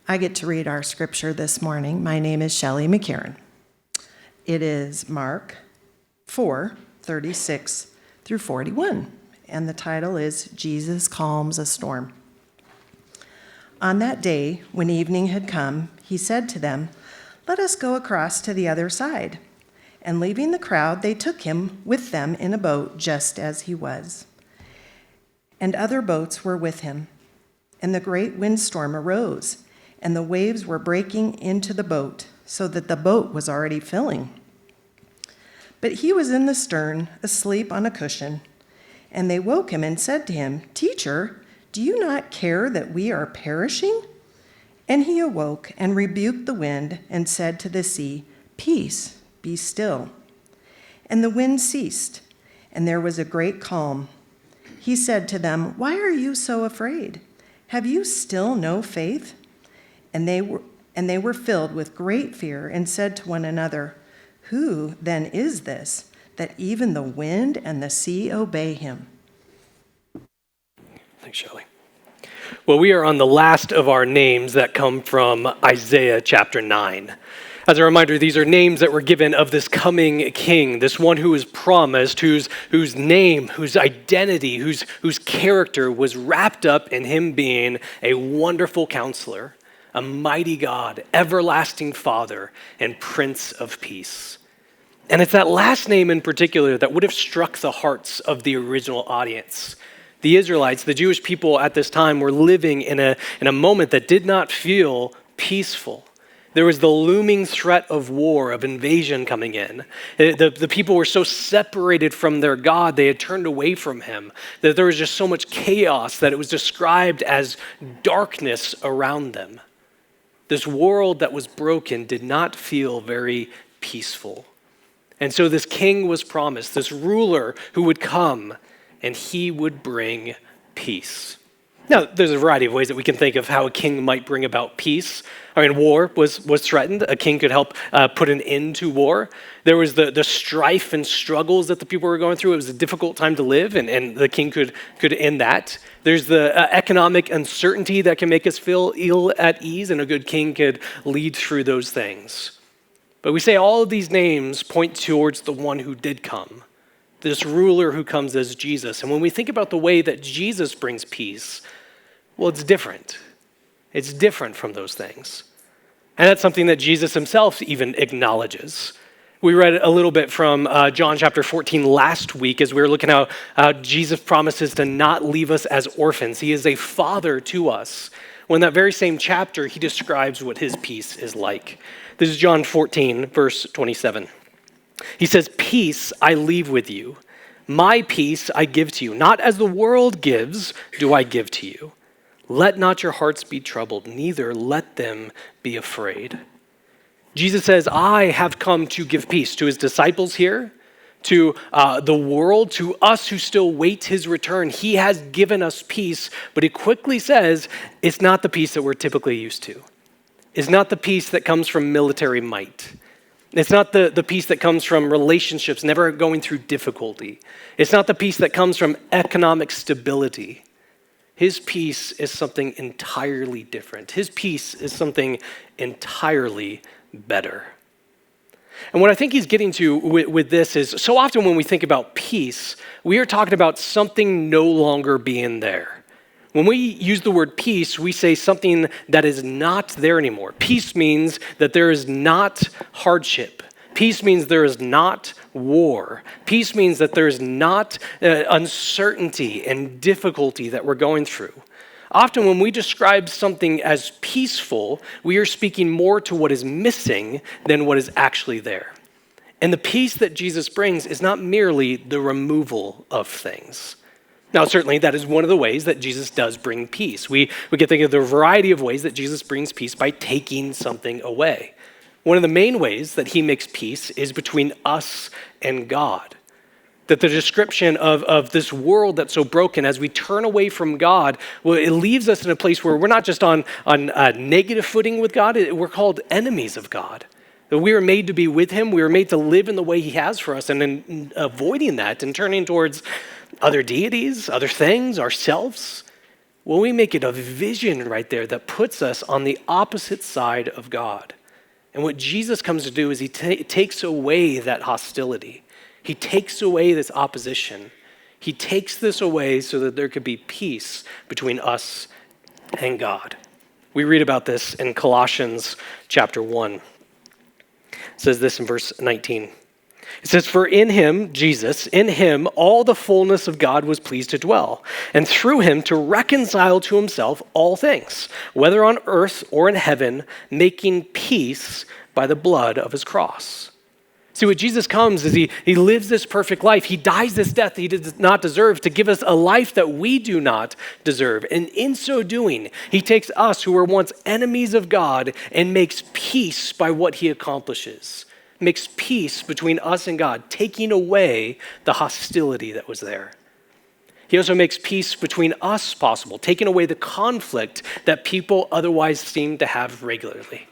I get to read our scripture this morning. My name is Shelley McCarran. It is Mark 4:36 through 41, and the title is Jesus Calms a Storm. On that day, when evening had come, he said to them, "Let us go across to the other side." And leaving the crowd, they took him with them in a boat just as he was. And other boats were with him. And the great windstorm arose, and the waves were breaking into the boat, so that the boat was already filling. But he was in the stern, asleep on a cushion. And they woke him and said to him, "Teacher, do you not care that we are perishing?" And he awoke and rebuked the wind and said to the sea, "Peace, be still." And the wind ceased, and there was a great calm. He said to them, "Why are you so afraid? Have you still no faith?" And they were filled with great fear and said to one another, "Who then is this, that even the wind and the sea obey him?" Thanks, Shelley. Well, we are on the last of our names that come from Isaiah chapter 9. As a reminder, these are names that were given of this coming king, this one who is promised, whose name, whose identity, whose character was wrapped up in him being a wonderful counselor, a mighty God, everlasting Father, and Prince of Peace. And it's that last name in particular that would have struck the hearts of the original audience. The Israelites, the Jewish people at this time, were living in a moment that did not feel peaceful. There was the looming threat of war, of invasion coming in. The people were so separated from their God, they had turned away from him, that there was just so much chaos that it was described as darkness around them. This world that was broken did not feel very peaceful. And so this king was promised, this ruler who would come, and he would bring peace. Now, there's a variety of ways that we can think of how a king might bring about peace. I mean, war was threatened. A king could help put an end to war. There was the strife and struggles that the people were going through. It was a difficult time to live, and the king could end that. There's the economic uncertainty that can make us feel ill at ease, and a good king could lead through those things. But we say all of these names point towards the one who did come, this ruler who comes as Jesus. And when we think about the way that Jesus brings peace, well, it's different. It's different from those things. And that's something that Jesus himself even acknowledges. We read a little bit from John chapter 14 last week as we were looking at how Jesus promises to not leave us as orphans. He is a father to us. Well, in that very same chapter, he describes what his peace is like. This is John 14, verse 27. He says, "Peace I leave with you. My peace I give to you. Not as the world gives, do I give to you. Let not your hearts be troubled, neither let them be afraid." Jesus says, "I have come to give peace" to his disciples here, to the world, to us who still wait his return. He has given us peace, but he quickly says it's not the peace that we're typically used to. It's not the peace that comes from military might. It's not the peace that comes from relationships never going through difficulty. It's not the peace that comes from economic stability. His peace is something entirely different. His peace is something entirely better. And what I think he's getting to with this is, so often when we think about peace, we are talking about something no longer being there. When we use the word peace, we say something that is not there anymore. Peace means that there is not hardship. Peace means there is not war. Peace means that there is not uncertainty and difficulty that we're going through. Often when we describe something as peaceful, we are speaking more to what is missing than what is actually there. And the peace that Jesus brings is not merely the removal of things. Now, certainly that is one of the ways that Jesus does bring peace. We can think of the variety of ways that Jesus brings peace by taking something away. One of the main ways that he makes peace is between us and God. That the description of this world that's so broken, as we turn away from God, well, it leaves us in a place where we're not just on a negative footing with God, we're called enemies of God. That we were made to be with him, we were made to live in the way he has for us, and in avoiding that and turning towards other deities, other things, ourselves, Well, we make it a vision right there that puts us on the opposite side of God. And what Jesus comes to do is he takes away that hostility. He takes away this opposition. He takes this away so that there could be peace between us and God. We read about this in Colossians chapter 1. It says this in verse 19. It says, "For in him, Jesus, in him, all the fullness of God was pleased to dwell, and through him to reconcile to himself all things, whether on earth or in heaven, making peace by the blood of his cross." See, what Jesus comes is he lives this perfect life. He dies this death he does not deserve to give us a life that we do not deserve. And in so doing, he takes us who were once enemies of God and makes peace by what he accomplishes. Makes peace between us and God, taking away the hostility that was there. He also makes peace between us possible, taking away the conflict that people otherwise seem to have regularly.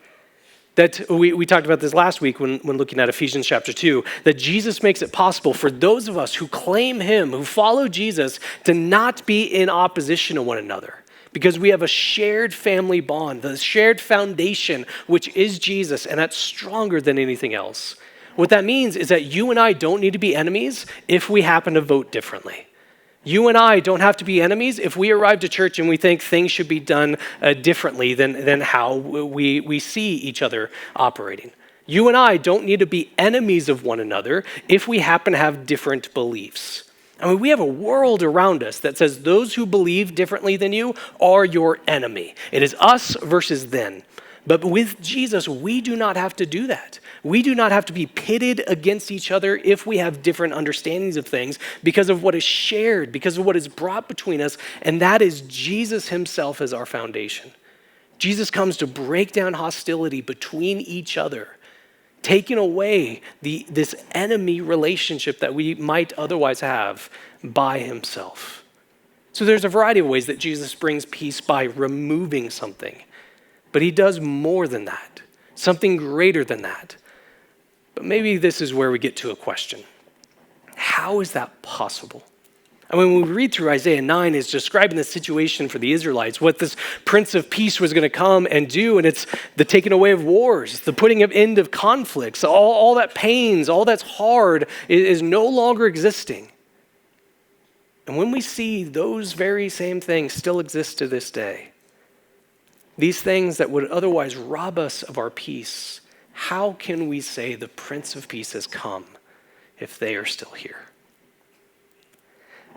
That we talked about this last week when looking at Ephesians chapter 2, that Jesus makes it possible for those of us who claim him, who follow Jesus, to not be in opposition to one another. Because we have a shared family bond, the shared foundation, which is Jesus, and that's stronger than anything else. What that means is that you and I don't need to be enemies if we happen to vote differently. You and I don't have to be enemies if we arrive to church and we think things should be done differently than how we see each other operating. You and I don't need to be enemies of one another if we happen to have different beliefs. I mean, we have a world around us that says those who believe differently than you are your enemy. It is us versus them. But with Jesus, we do not have to do that. We do not have to be pitted against each other if we have different understandings of things because of what is shared, because of what is brought between us, and that is Jesus himself as our foundation. Jesus comes to break down hostility between each other, taking away this enemy relationship that we might otherwise have by himself. So there's a variety of ways that Jesus brings peace by removing something. But he does more than that, something greater than that. But maybe this is where we get to a question. How is that possible? I mean, when we read through Isaiah 9, it's describing the situation for the Israelites, what this Prince of Peace was going to come and do, and it's the taking away of wars, the putting an end of conflicts, all that pains, all that's hard is no longer existing. And when we see those very same things still exist to this day, these things that would otherwise rob us of our peace, how can we say the Prince of Peace has come if they are still here?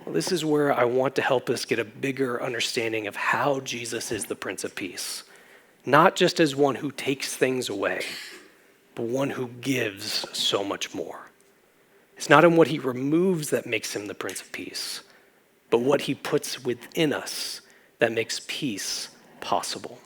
Well, this is where I want to help us get a bigger understanding of how Jesus is the Prince of Peace. Not just as one who takes things away, but one who gives so much more. It's not in what he removes that makes him the Prince of Peace, but what he puts within us that makes peace possible.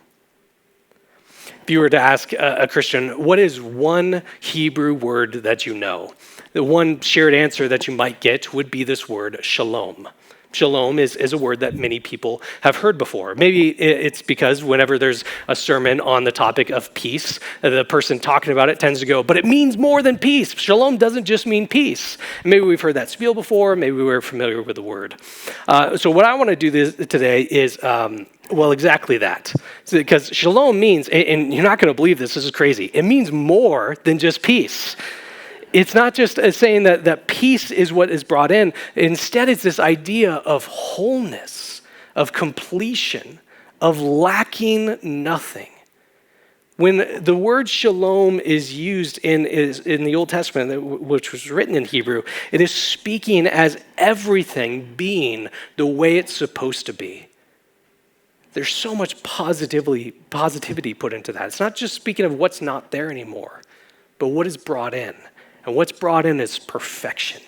If you were to ask a Christian, what is one Hebrew word that you know? The one shared answer that you might get would be this word, shalom. Shalom is a word that many people have heard before. Maybe it's because whenever there's a sermon on the topic of peace, the person talking about it tends to go, but it means more than peace. Shalom doesn't just mean peace. Maybe we've heard that spiel before. Maybe we're familiar with the word. So what I want to do today is, exactly that. Because shalom means, and you're not going to believe this is crazy, it means more than just peace. It's not just saying that peace is what is brought in. Instead, it's this idea of wholeness, of completion, of lacking nothing. When the word shalom is used in the Old Testament, which was written in Hebrew, it is speaking as everything being the way it's supposed to be. There's so much positivity put into that. It's not just speaking of what's not there anymore, but what is brought in. And what's brought in is perfection.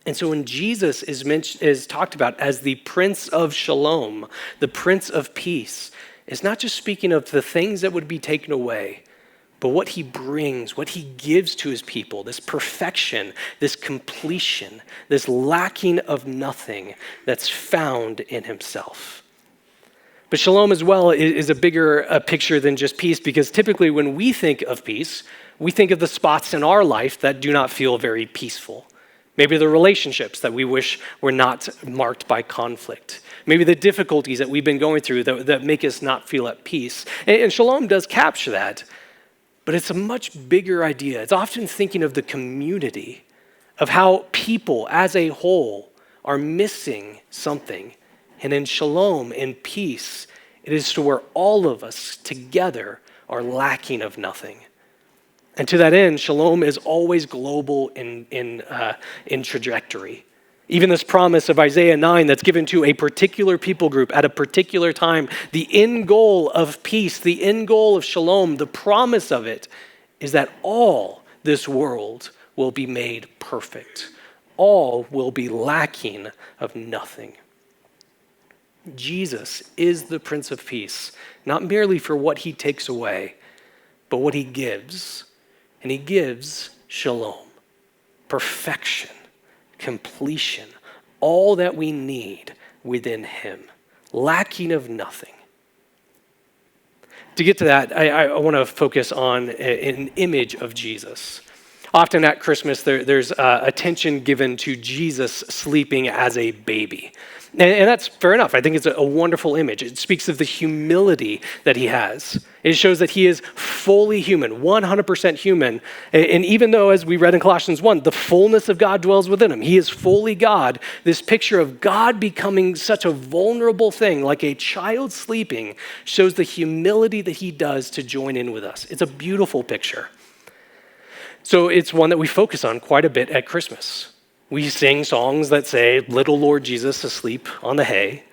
And so when Jesus is talked about as the Prince of Shalom, the Prince of Peace, it's not just speaking of the things that would be taken away, but what he brings, what he gives to his people, this perfection, this completion, this lacking of nothing that's found in himself. But shalom as well is a bigger picture than just peace, because typically when we think of peace, we think of the spots in our life that do not feel very peaceful. Maybe the relationships that we wish were not marked by conflict. maybe the difficulties that we've been going through that make us not feel at peace. And shalom does capture that, but it's a much bigger idea. It's often thinking of the community, of how people as a whole are missing something. And in shalom, in peace, it is to where all of us together are lacking of nothing. And to that end, shalom is always global in trajectory. Even this promise of Isaiah 9 that's given to a particular people group at a particular time, the end goal of peace, the end goal of shalom, the promise of it is that all this world will be made perfect. All will be lacking of nothing. Jesus is the Prince of Peace, not merely for what he takes away, but what he gives. And he gives shalom, perfection, completion, all that we need within him, lacking of nothing. To get to that, I want to focus on an image of Jesus. Often at Christmas, there's attention given to Jesus sleeping as a baby. And that's fair enough. I think it's a wonderful image. It speaks of the humility that he has. It shows that he is fully human, 100% human. And even though, as we read in Colossians 1, the fullness of God dwells within him, he is fully God. This picture of God becoming such a vulnerable thing, like a child sleeping, shows the humility that he does to join in with us. It's a beautiful picture. So it's one that we focus on quite a bit at Christmas. We sing songs that say, "Little Lord Jesus asleep on the hay."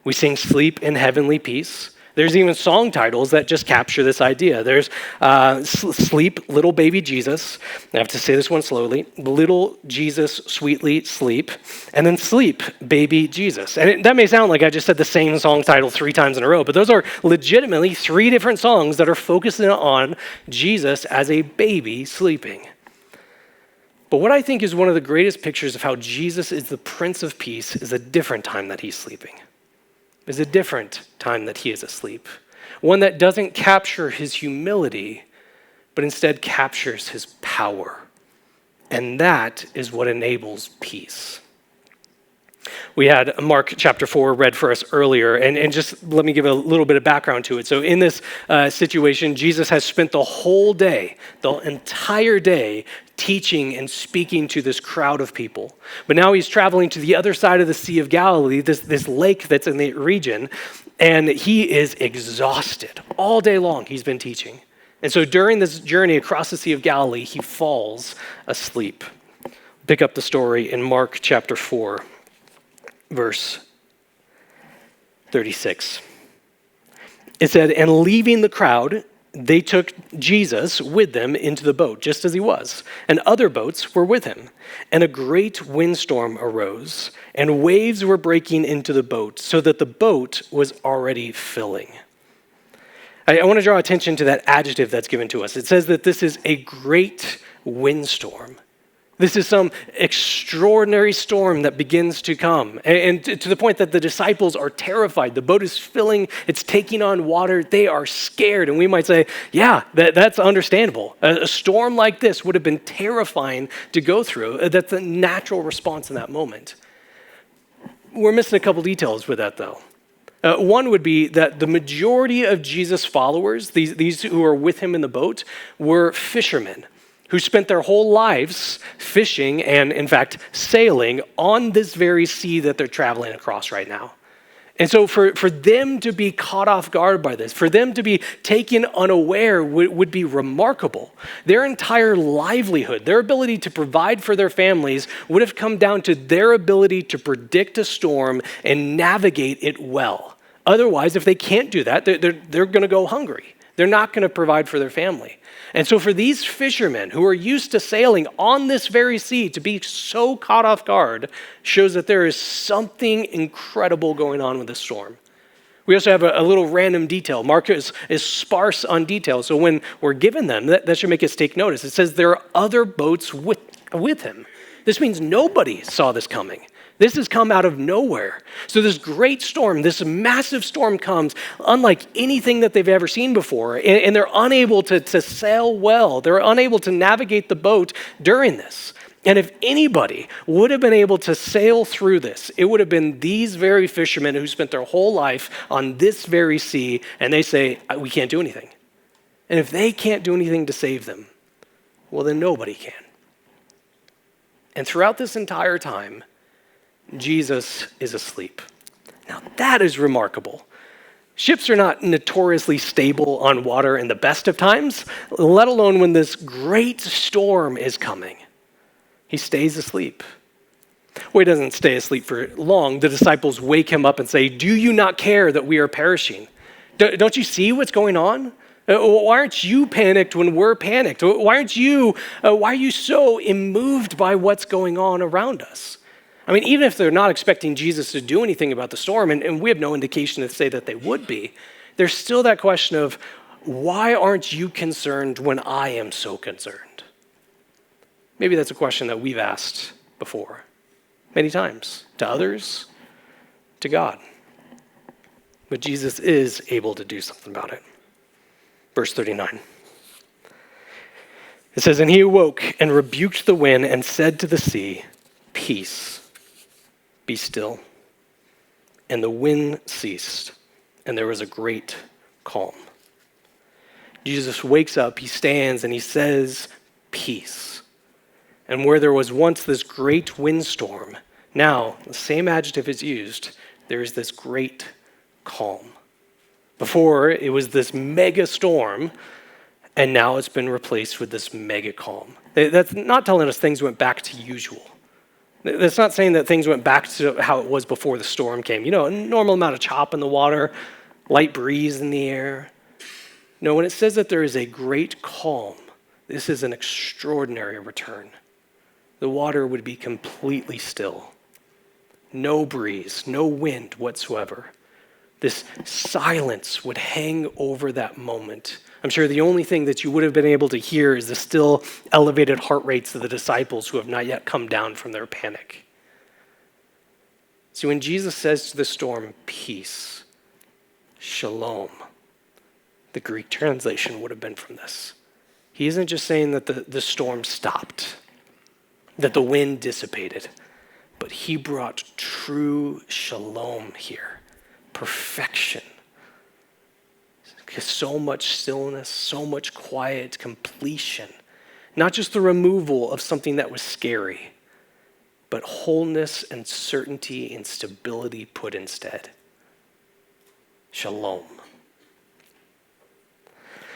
We sing "Sleep in Heavenly Peace." There's even song titles that just capture this idea. There's "Sleep, Little Baby Jesus." I have to say this one slowly. "Little Jesus, sweetly sleep." And then "Sleep, Baby Jesus." And that may sound like I just said the same song title 3 times in a row, but those are legitimately 3 different songs that are focusing on Jesus as a baby sleeping. But what I think is one of the greatest pictures of how Jesus is the Prince of Peace is a different time that he's sleeping. Is a different time that he is asleep. One that doesn't capture his humility, but instead captures his power. And that is what enables peace. We had Mark chapter 4 read for us earlier, and just let me give a little bit of background to it. So in this situation, Jesus has spent the whole day, the entire day, teaching and speaking to this crowd of people. But now he's traveling to the other side of the Sea of Galilee, this lake that's in the region, and he is exhausted. All day long he's been teaching. And so during this journey across the Sea of Galilee, he falls asleep. Pick up the story in Mark chapter 4. Verse 36. It said, "And leaving the crowd, they took Jesus with them into the boat, just as he was, and other boats were with him. And a great windstorm arose, and waves were breaking into the boat, so that the boat was already filling." I want to draw attention to that adjective that's given to us. It says that this is a great windstorm. This is some extraordinary storm that begins to come. And to the point that the disciples are terrified. The boat is filling, it's taking on water. They are scared. And we might say, yeah, that's understandable. A storm like this would have been terrifying to go through. That's a natural response in that moment. We're missing a couple details with that, though. One would be that the majority of Jesus' followers, these who are with him in the boat, were fishermen who spent their whole lives fishing and, in fact, sailing on this very sea that they're traveling across right now. And so for them to be caught off guard by this, for them to be taken unaware would be remarkable. Their entire livelihood, their ability to provide for their families would have come down to their ability to predict a storm and navigate it well. Otherwise, if they can't do that, they're going to go hungry. They're not going to provide for their family. And so for these fishermen who are used to sailing on this very sea to be so caught off guard shows that there is something incredible going on with this storm. We also have a little random detail. Mark is sparse on details, so when we're given them, that should make us take notice. It says there are other boats with him. This means nobody saw this coming. This has come out of nowhere. So this great storm, this massive storm comes unlike anything that they've ever seen before, and they're unable to sail well. They're unable to navigate the boat during this. And if anybody would have been able to sail through this, it would have been these very fishermen who spent their whole life on this very sea, and they say, we can't do anything. And if they can't do anything to save them, well, then nobody can. And throughout this entire time, Jesus is asleep. Now that is remarkable. Ships are not notoriously stable on water in the best of times, let alone when this great storm is coming. He stays asleep. Well, he doesn't stay asleep for long. The disciples wake him up and say, do you not care that we are perishing? Don't you see what's going on? Why aren't you panicked when we're panicked? Why are you so immoved by what's going on around us? I mean, even if they're not expecting Jesus to do anything about the storm, and we have no indication to say that they would be, there's still that question of, why aren't you concerned when I am so concerned? Maybe that's a question that we've asked before, many times, to others, to God. But Jesus is able to do something about it. Verse 39. It says, and he awoke and rebuked the wind and said to the sea, peace, be still. And the wind ceased, and there was a great calm. Jesus wakes up, he stands, and he says, peace. And where there was once this great windstorm, now the same adjective is used, there is this great calm. Before, it was this mega storm, and now it's been replaced with this mega calm. That's not telling us things went back to usual. That's not saying that things went back to how it was before the storm came. You know, a normal amount of chop in the water, light breeze in the air. No, when it says that there is a great calm, this is an extraordinary return. The water would be completely still. No breeze, no wind whatsoever. This silence would hang over that moment. I'm sure the only thing that you would have been able to hear is the still elevated heart rates of the disciples who have not yet come down from their panic. See, when Jesus says to the storm, peace, shalom, the Greek translation would have been from this. He isn't just saying that the storm stopped, that the wind dissipated, but he brought true shalom here, perfection. So much stillness, so much quiet, completion. Not just the removal of something that was scary, but wholeness and certainty and stability put instead. Shalom.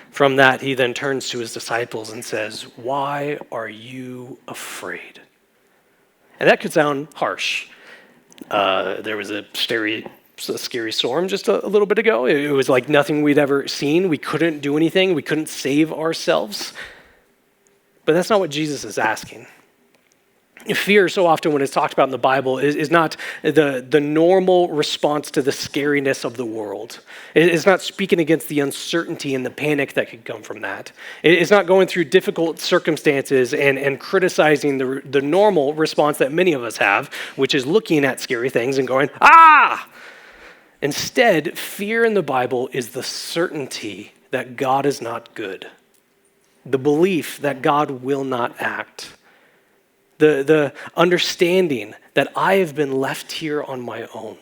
From that, he then turns to his disciples and says, why are you afraid? And that could sound harsh. There was a scary storm just a little bit ago. It was like nothing we'd ever seen. We couldn't do anything. We couldn't save ourselves. But that's not what Jesus is asking. Fear, so often when it's talked about in the Bible, is not the normal response to the scariness of the world. It's not speaking against the uncertainty and the panic that could come from that. It's not going through difficult circumstances and criticizing the normal response that many of us have, which is looking at scary things and going, ah! Instead, fear in the Bible is the certainty that God is not good, the belief that God will not act, the understanding that I have been left here on my own.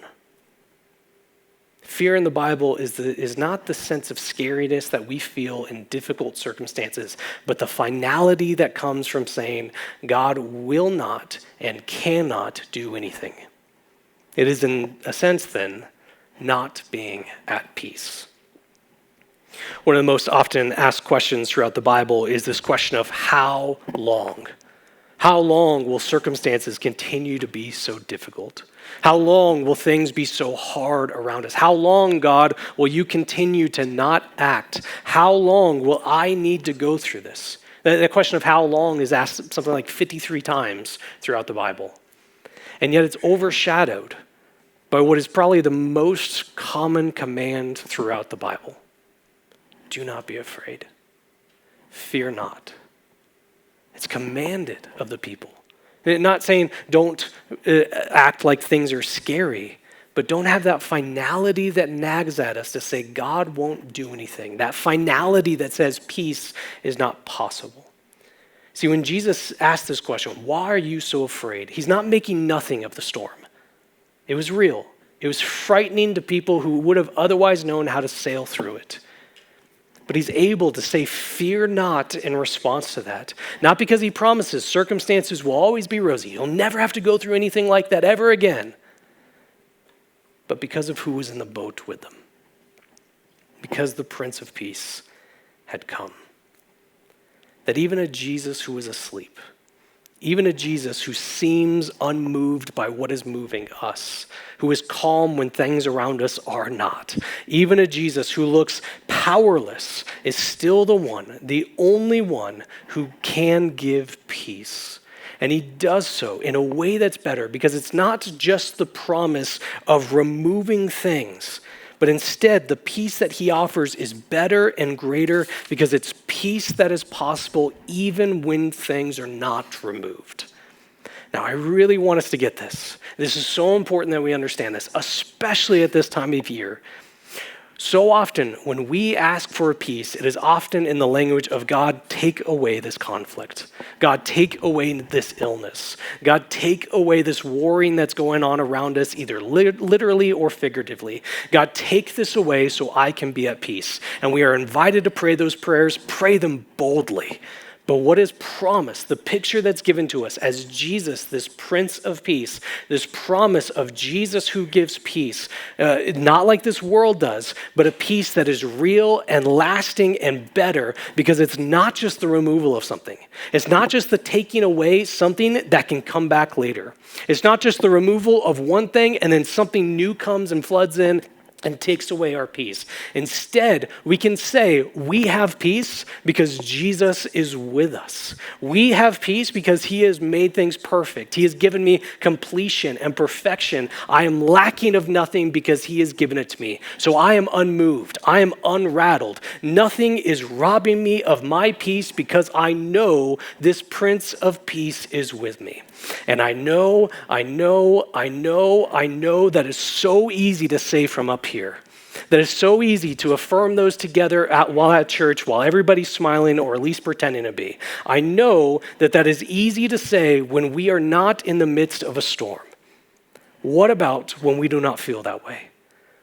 Fear in the Bible is not the sense of scariness that we feel in difficult circumstances, but the finality that comes from saying God will not and cannot do anything. It is, in a sense, then, not being at peace. One of the most often asked questions throughout the Bible is this question of how long? How long will circumstances continue to be so difficult? How long will things be so hard around us? How long, God, will you continue to not act? How long will I need to go through this? The question of how long is asked something like 53 times throughout the Bible. And yet it's overshadowed by what is probably the most common command throughout the Bible. Do not be afraid. Fear not. It's commanded of the people. Not saying don't act like things are scary, but don't have that finality that nags at us to say God won't do anything. That finality that says peace is not possible. See, when Jesus asked this question, why are you so afraid? He's not making nothing of the storm. It was real. It was frightening to people who would have otherwise known how to sail through it. But he's able to say, fear not in response to that. Not because he promises circumstances will always be rosy. You'll never have to go through anything like that ever again. But because of who was in the boat with them. Because the Prince of Peace had come. That even a Jesus who was asleep, even a Jesus who seems unmoved by what is moving us, who is calm when things around us are not, even a Jesus who looks powerless is still the one, the only one who can give peace. And he does so in a way that's better because it's not just the promise of removing things, but instead, the peace that he offers is better and greater because it's peace that is possible even when things are not removed. Now, I really want us to get this. This is so important that we understand this, especially at this time of year. So often, when we ask for a peace, it is often in the language of God, take away this conflict. God, take away this illness. God, take away this warring that's going on around us, either literally or figuratively. God, take this away so I can be at peace. And we are invited to pray those prayers, pray them boldly. But what is promised, the picture that's given to us as Jesus, this Prince of Peace, this promise of Jesus who gives peace, not like this world does, but a peace that is real and lasting and better because it's not just the removal of something. It's not just the taking away something that can come back later. It's not just the removal of one thing and then something new comes and floods in and takes away our peace. Instead, we can say we have peace because Jesus is with us. We have peace because he has made things perfect. He has given me completion and perfection. I am lacking of nothing because he has given it to me. So I am unmoved. I am unrattled. Nothing is robbing me of my peace because I know this Prince of Peace is with me. And I know that is so easy to say from up here. That is so easy to affirm those together while at church, while everybody's smiling or at least pretending to be. I know that is easy to say when we are not in the midst of a storm. What about when we do not feel that way?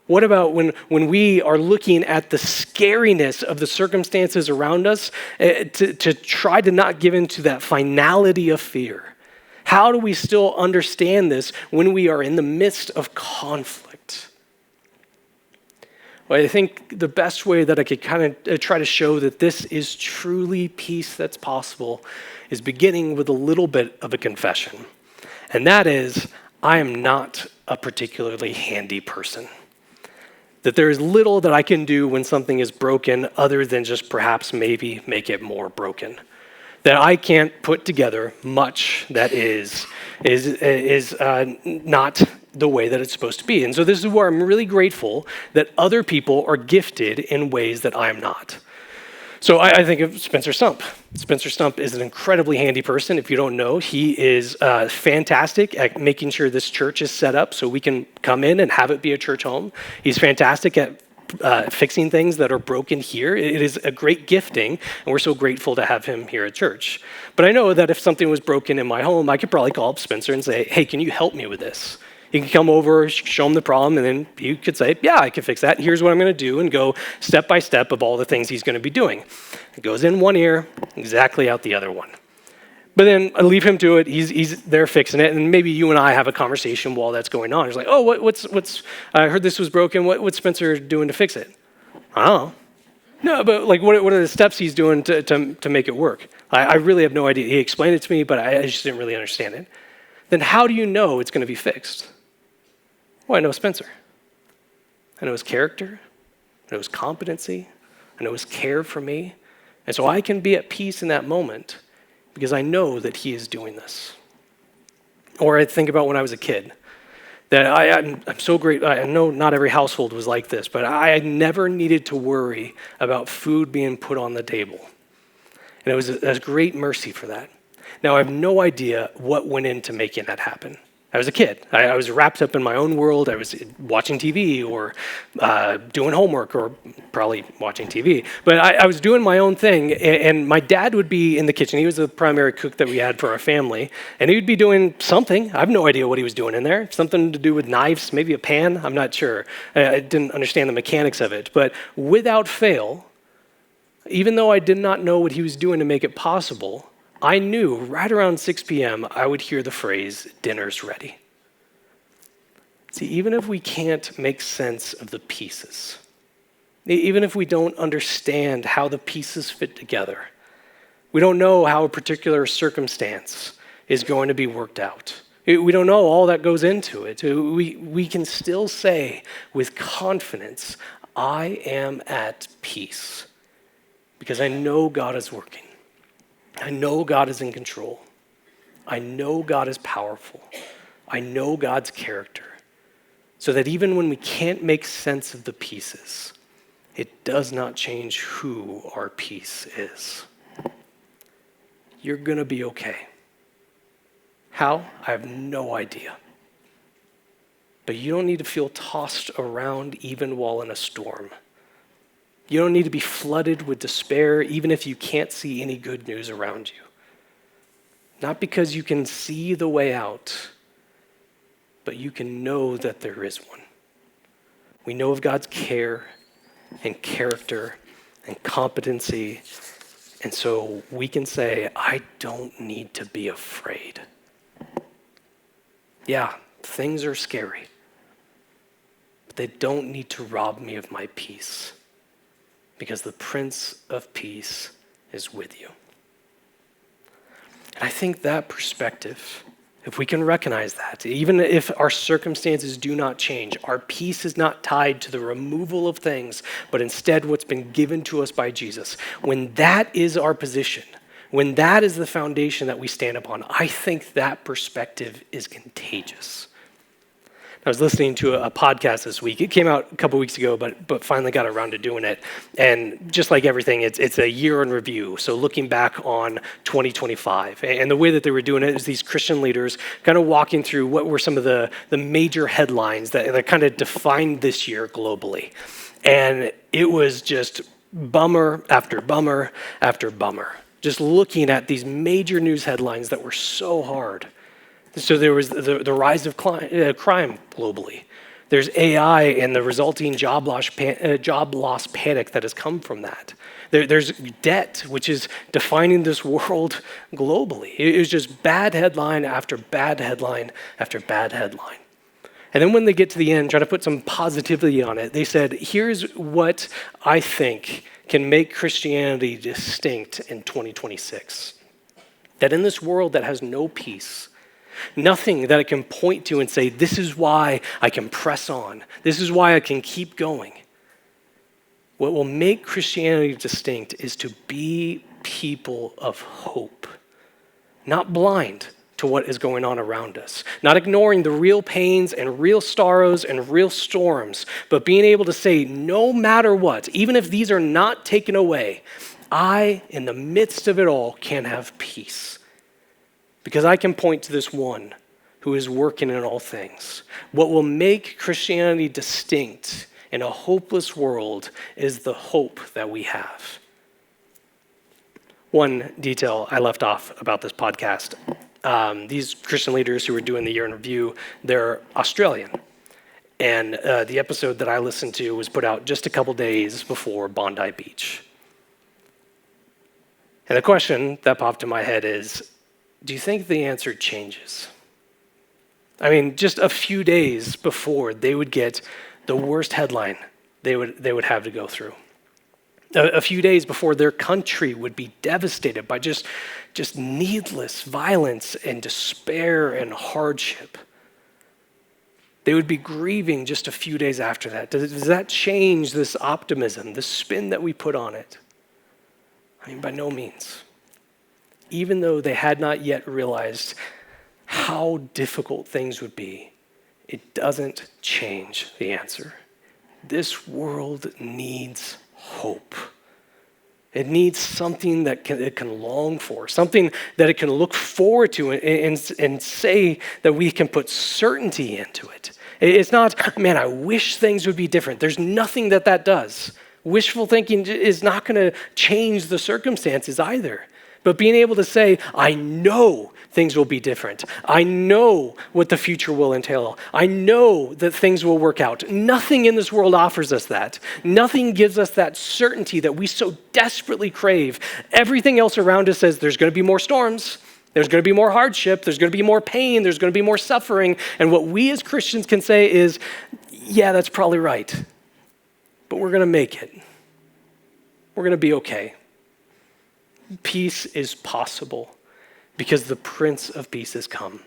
What about when we are looking at the scariness of the circumstances around us to try to not give in to that finality of fear? How do we still understand this when we are in the midst of conflict? Well, I think the best way that I could kind of try to show that this is truly peace that's possible is beginning with a little bit of a confession. And that is, I am not a particularly handy person. That there is little that I can do when something is broken other than just perhaps maybe make it more broken. That I can't put together much that is not the way that it's supposed to be. And so this is where I'm really grateful that other people are gifted in ways that I am not. So I think of Spencer Stump. Spencer Stump is an incredibly handy person. If you don't know, he is fantastic at making sure this church is set up so we can come in and have it be a church home. He's fantastic at fixing things that are broken here. It is a great gifting, and we're so grateful to have him here at church. But I know that if something was broken in my home, I could probably call up Spencer and say, hey, can you help me with this? You can come over, show him the problem, and then you could say, yeah, I can fix that. Here's what I'm going to do, and go step by step of all the things he's going to be doing. It goes in one ear, exactly out the other one. But then I leave him to it. He's there fixing it, and maybe you and I have a conversation while that's going on. He's like, "Oh, what's? I heard this was broken. What's Spencer doing to fix it?" I don't know. No, but like, what are the steps he's doing to make it work? I really have no idea. He explained it to me, but I just didn't really understand it. Then how do you know it's going to be fixed? Well, I know Spencer. I know his character. I know his competency. I know his care for me, and so I can be at peace in that moment. Because I know that he is doing this. Or I think about when I was a kid, that I'm so great. I know not every household was like this, but I never needed to worry about food being put on the table. And it was a great mercy for that. Now, I have no idea what went into making that happen. I was a kid. I was wrapped up in my own world. I was watching TV or doing homework or probably watching TV. But I was doing my own thing, and my dad would be in the kitchen. He was the primary cook that we had for our family, and he would be doing something. I have no idea what he was doing in there. Something to do with knives, maybe a pan. I'm not sure. I didn't understand the mechanics of it. But without fail, even though I did not know what he was doing to make it possible, I knew right around 6 p.m. I would hear the phrase, "Dinner's ready." See, even if we can't make sense of the pieces, even if we don't understand how the pieces fit together, we don't know how a particular circumstance is going to be worked out. We don't know all that goes into it. We can still say with confidence, I am at peace because I know God is working. I know God is in control. I know God is powerful. I know God's character. So that even when we can't make sense of the pieces, it does not change who our peace is. You're going to be okay. How? I have no idea. But you don't need to feel tossed around even while in a storm. You don't need to be flooded with despair, even if you can't see any good news around you. Not because you can see the way out, but you can know that there is one. We know of God's care and character and competency, and so we can say, I don't need to be afraid. Yeah, things are scary, but they don't need to rob me of my peace, because the Prince of Peace is with you. And I think that perspective, if we can recognize that, even if our circumstances do not change, our peace is not tied to the removal of things, but instead what's been given to us by Jesus. When that is our position, when that is the foundation that we stand upon, I think that perspective is contagious. I was listening to a podcast this week. It came out a couple weeks ago, but finally got around to doing it. And just like everything, it's a year in review. So looking back on 2025. And the way that they were doing it is these Christian leaders kind of walking through what were some of the major headlines that kind of defined this year globally. And it was just bummer after bummer after bummer. Just looking at these major news headlines that were so hard. So there was the rise of crime globally. There's AI and the resulting job loss panic that has come from that. There's debt, which is defining this world globally. It was just bad headline after bad headline after bad headline. And then when they get to the end, try to put some positivity on it, they said, here's what I think can make Christianity distinct in 2026. That in this world that has no peace, nothing that I can point to and say, this is why I can press on. This is why I can keep going. What will make Christianity distinct is to be people of hope, not blind to what is going on around us, not ignoring the real pains and real sorrows and real storms, but being able to say, no matter what, even if these are not taken away, I, in the midst of it all, can have peace. Because I can point to this one who is working in all things. What will make Christianity distinct in a hopeless world is the hope that we have. One detail I left off about this podcast, these Christian leaders who were doing the year in review, they're Australian. And the episode that I listened to was put out just a couple days before Bondi Beach. And the question that popped in my head is, do you think the answer changes? I mean, just a few days before they would get the worst headline they would have to go through. A few days before their country would be devastated by just needless violence and despair and hardship. They would be grieving just a few days after that. Does that change this optimism, the spin that we put on it? I mean, by no means. Even though they had not yet realized how difficult things would be, it doesn't change the answer. This world needs hope. It needs something that it can long for, something that it can look forward to and say that we can put certainty into it. It's not, man, I wish things would be different. There's nothing that does. Wishful thinking is not going to change the circumstances either. But being able to say, I know things will be different. I know what the future will entail. I know that things will work out. Nothing in this world offers us that. Nothing gives us that certainty that we so desperately crave. Everything else around us says there's going to be more storms. There's going to be more hardship. There's going to be more pain. There's going to be more suffering. And what we as Christians can say is, yeah, that's probably right. But we're going to make it. We're going to be okay. Peace is possible because the Prince of Peace has come.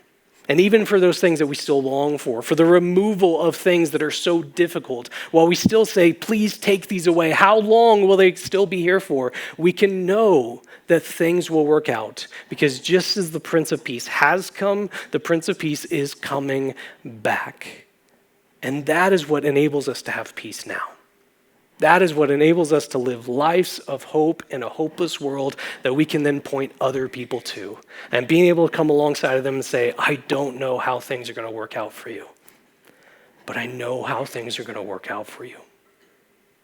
And even for those things that we still long for the removal of things that are so difficult, while we still say, please take these away, how long will they still be here for? We can know that things will work out because just as the Prince of Peace has come, the Prince of Peace is coming back. And that is what enables us to have peace now. That is what enables us to live lives of hope in a hopeless world that we can then point other people to. And being able to come alongside of them and say, I don't know how things are going to work out for you, but I know how things are going to work out for you.